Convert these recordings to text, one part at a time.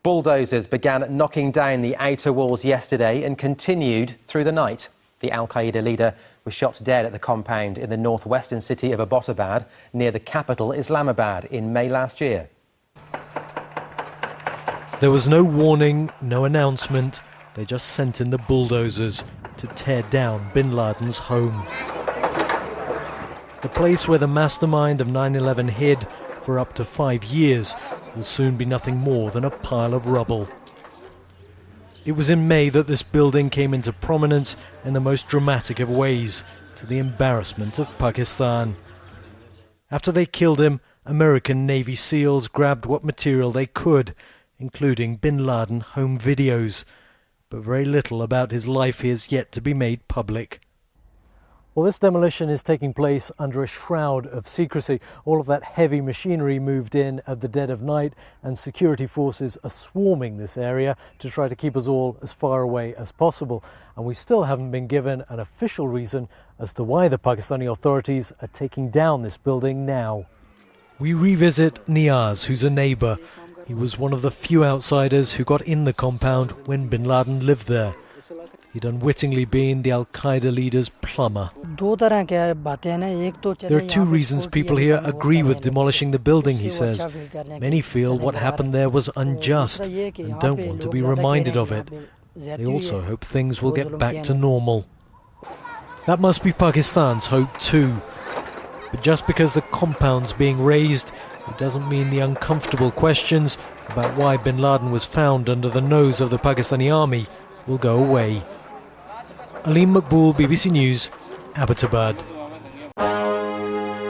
Bulldozers began knocking down the outer walls yesterday and continued through the night. The al-Qaida leader was shot dead at the compound in the northwestern city of ABBOTTABAD, near the capital Islamabad, in May last year. There was no warning, no announcement. They just sent in the bulldozers to tear down bin Laden's home. The place where the mastermind of 9/11 hid for up to 5 years will soon be nothing more than a pile of rubble. It was in May that this building came into prominence in the most dramatic of ways, to the embarrassment of Pakistan. After they killed him, American Navy SEALs grabbed what material they could, including bin Laden home videos, but very little about his life is yet to be made public. Well, this demolition is taking place under a shroud of secrecy. All of that heavy machinery moved in at the dead of night, and security forces are swarming this area to try to keep us all as far away as possible. And we still haven't been given an official reason as to why the Pakistani authorities are taking down this building now. We revisit Niaz, who's a neighbour. He was one of the few outsiders who got in the compound when bin Laden lived there. He'd unwittingly been the al-Qaida leader's plumber. There are two reasons people here agree with demolishing the building, he says. Many feel what happened there was unjust and don't want to be reminded of it. They also hope things will get back to normal. That must be Pakistan's hope too. But just because the compound's being razed, it doesn't mean the uncomfortable questions about why bin Laden was found under the nose of the Pakistani army will go away. Aleem Maqbool, BBC News, ABBOTTABAD.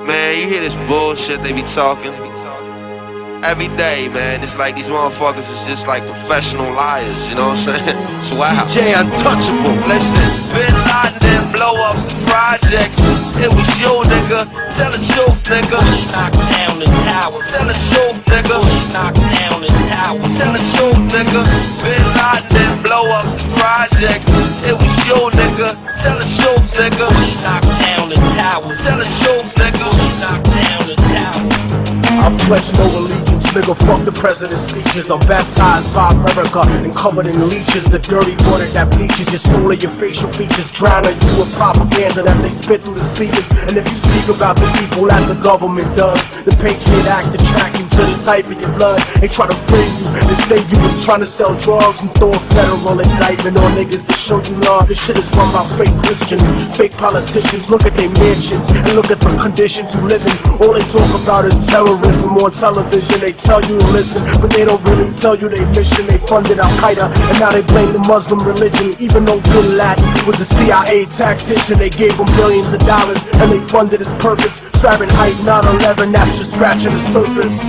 Man, you hear this bullshit they be talking every day, man. It's like these motherfuckers is just like professional liars, you know what I'm saying? It's wild. DJ Untouchable. Listen, bin Laden didn't blow up projects. It was you, nigga. Tell the truth, nigga. Bush knocked down the tower. Tell the truth, nigga. Bush knocked down the tower. Tell the truth, nigga. Bin Laden didn't blow up projects. It was you, nigga. Tell the truth, nigga. Bush knocked down the tower. Tell the truth, nigga. Bush knocked down the tower. I pledge no allegiance, nigga, fuck the president's speeches. I'm baptized by America and covered in leeches. The dirty water that bleaches your soul and your facial features, drowning you with propaganda that they spit through the speakers. And if you speak about the people that the government does, the Patriot Act attract you to the type of your blood. They try to frame you and say you was trying to sell drugs and throw a federal indictment on niggas to show you love. This shit is run by fake Christians, fake politicians. Look at their mansions and look at the conditions you live in. All they talk about is terrorism on television. They tell you to listen, but they don't really tell you their mission. They funded al-Qaida and now they blame the Muslim religion. Even though bin Laden was a CIA tactician, they gave him billions of dollars and they funded his purpose. Fahrenheit 9/11, that's just scratching the surface.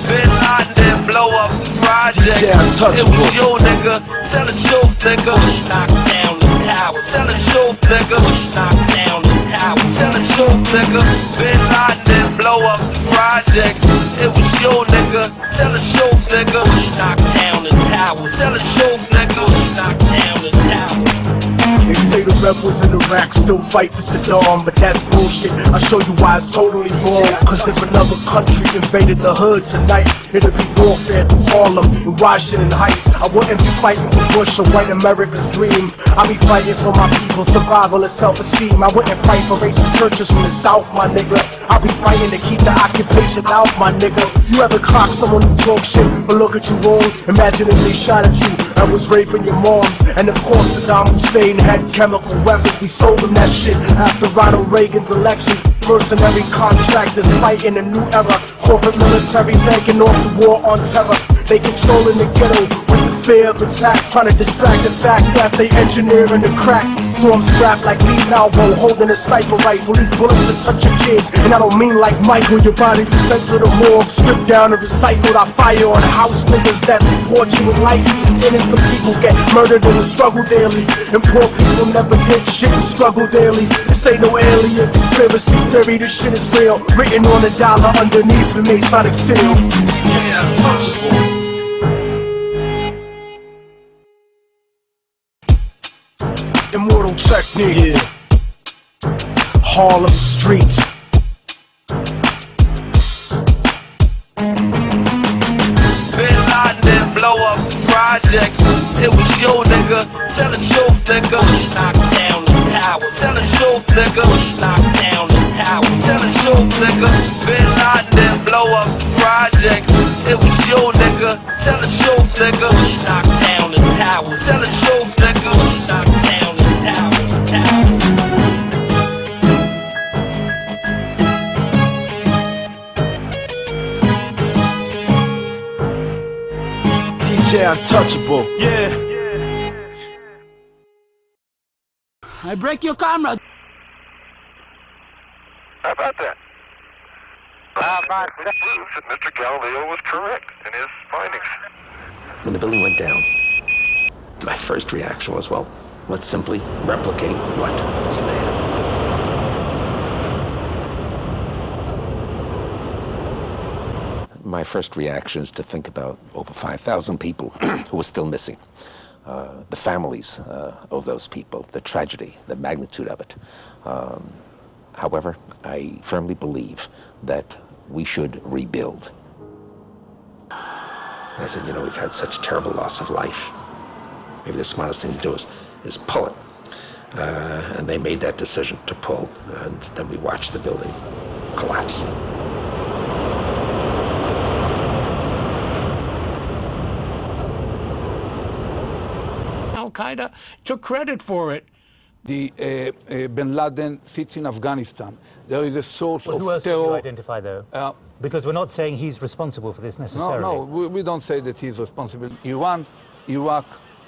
Bin Laden didn't blow up projects. Yeah, it was you, nigga. Tell the truth, nigga. Bush knocked down the tower. Tell the truth, nigga. Bush knocked down the tower. Tell the truth, nigga. Bin Laden didn't blow up projects. It was you, nigga. Tell the truth, nigga. Bush knocked down the tower. Tell the truth, nigga. Bush knocked down the tower. They say the rebels in Iraq still fight for Saddam, but that's bullshit. I'll show you why it's totally wrong. Cause if another country invaded the hood tonight, it'd be warfare through Harlem and Washington Heights. I wouldn't be fighting for Bush or white America's dream. I'll be fighting for my people's survival and self-esteem. I wouldn't fight for racist churches from the South, my nigga. I'll be fighting to keep the occupation out, my nigga. You ever clock someone who talk shit but look at you wrong? Imagine if they shot at you and was raping your moms. And of course Saddam Hussein had chemical weapons. We sold them that shit after Ronald Reagan's election. Mercenary contractors fighting a new era. Corporate military banking off the war on terror. They controlling the ghetto with the fear of attack, trying to distract the fact that they engineering the crack. So I'm strapped like Lee Malvo, holding a sniper rifle. These bullets will touch your kids, and I don't mean like Michael. Your body be sent to the morgue, stripped down and recycled. I fire on house niggas that support you in life. These innocent people get murdered in the struggle daily, and poor people never get shit and struggle daily. This ain't no alien conspiracy theory, this shit is real. Written on a dollar underneath the Masonic seal. Immortal technique, Harlem streets. Bin Laden didn't blow up projects. It was you, nigga. Tell the truth, nigga. Knock down the towers. Tell the truth, nigga. Knock down the towers. Tell the truth, nigga. Bin Laden didn't blow up projects. It was you, nigga. Tell the truth, nigga. Knock down the towers. Tell the truth, nigga. Knock down the towers. DJ Untouchable. Yeah. I break your camera. How about that? That proves that Mr. Galileo was correct in his findings. When the building went down, my first reaction was, well, let's simply replicate what was there. My first reaction is to think about over 5,000 people who were still missing. The families of those people, the tragedy, the magnitude of it. However, I firmly believe that we should rebuild. I said, you know, we've had such terrible loss of life. Maybe the smartest thing to do is pull it. And they made that decision to pull, and then we watched the building collapse. Al-Qaida took credit for it. Bin Laden sits in Afghanistan. There is a source of who else terror. do you identify, though? Because we're not saying he's responsible for this necessarily. No, we don't say that he's responsible. Iran, Iraq,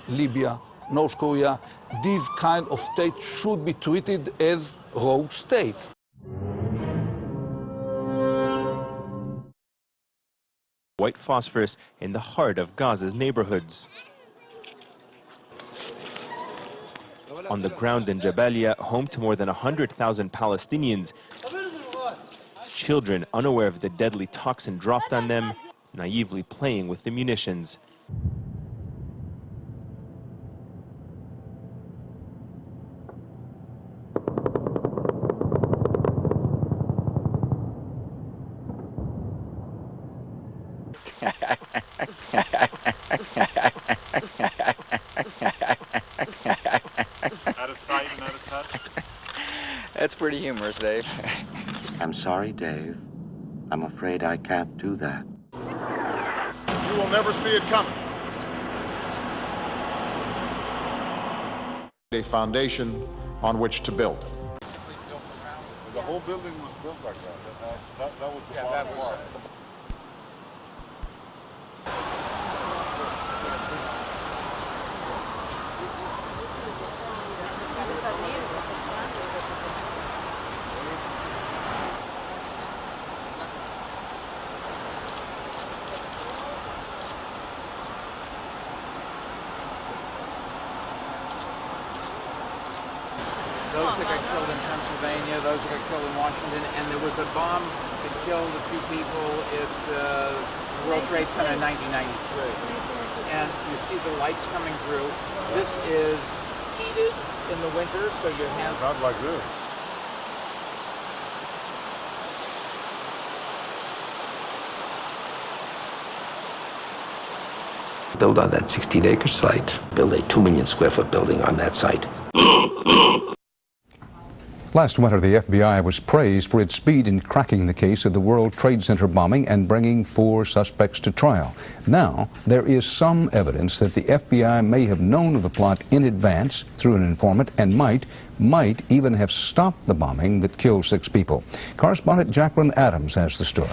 Libya, North Korea, these kind of states should be treated as rogue states. White phosphorus in the heart of Gaza's neighborhoods. On the ground in Jabalia, home to more than 100,000 Palestinians, children unaware of the deadly toxin dropped on them, naively playing with the munitions. Out of sight and out of touch. That's pretty humorous, Dave. I'm sorry, Dave. I'm afraid I can't do that. You will never see it coming. A foundation on which to build. The whole building was built like that. That was the bottom part. Those that got killed in Pennsylvania, those that got killed in Washington, and there was a bomb that killed a few people at the World Trade Center in 1993. And you see the lights coming through. This is heated in the winter, so you have... Not like this. Build on that 16-acre site, build a 2 million square foot building on that site. Last winter, the FBI was praised for its speed in cracking the case of the World Trade Center bombing and bringing 4 suspects to trial. Now, there is some evidence that the FBI may have known of the plot in advance through an informant and might even have stopped the bombing that killed 6 people. Correspondent Jacqueline Adams has the story.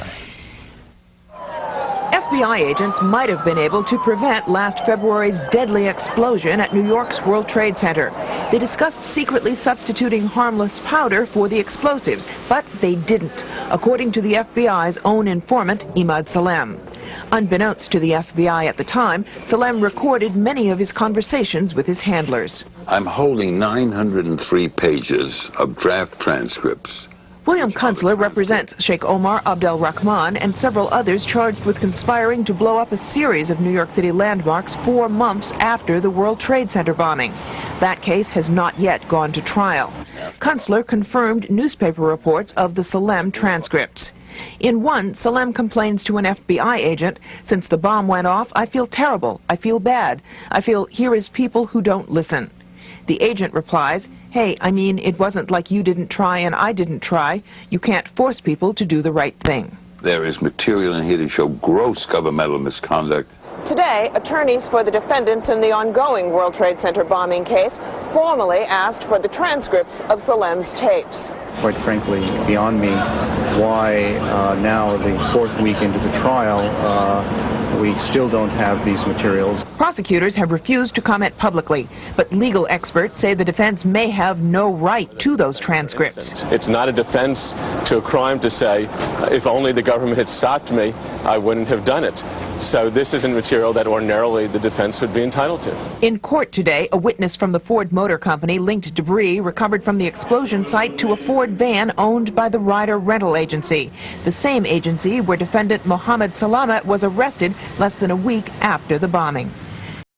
FBI agents might have been able to prevent last February's deadly explosion at New York's World Trade Center. They discussed secretly substituting harmless powder for the explosives, but they didn't, according to the FBI's own informant, Imad Salem. Unbeknownst to the FBI at the time, Salem recorded many of his conversations with his handlers. I'm holding 903 pages of draft transcripts. William Kunstler represents Sheikh Omar Abdel Rahman and several others charged with conspiring to blow up a series of New York City landmarks 4 months after the World Trade Center bombing. That case has not yet gone to trial. Kunstler confirmed newspaper reports of the Salem transcripts. In one, Salem complains to an FBI agent, "Since the bomb went off, I feel terrible. I feel bad. I feel here is people who don't listen." The agent replies, "Hey, I mean, it wasn't like you didn't try and I didn't try. You can't force people to do the right thing." There is material in here to show gross governmental misconduct. Today, attorneys for the defendants in the ongoing World Trade Center bombing case formally asked for the transcripts of Salem's tapes. Quite frankly, beyond me, why now, the fourth week into the trial, we still don't have these materials. Prosecutors have refused to comment publicly, but legal experts say the defense may have no right to those transcripts. It's not a defense to a crime to say, if only the government had stopped me, I wouldn't have done it. So this isn't material that ordinarily the defense would be entitled to. In court today, a witness from the Ford Motor Company linked debris recovered from the explosion site to a Ford van owned by the Ryder Rental Agency, the same agency where defendant Mohammed Salamat was arrested less than a week after the bombing.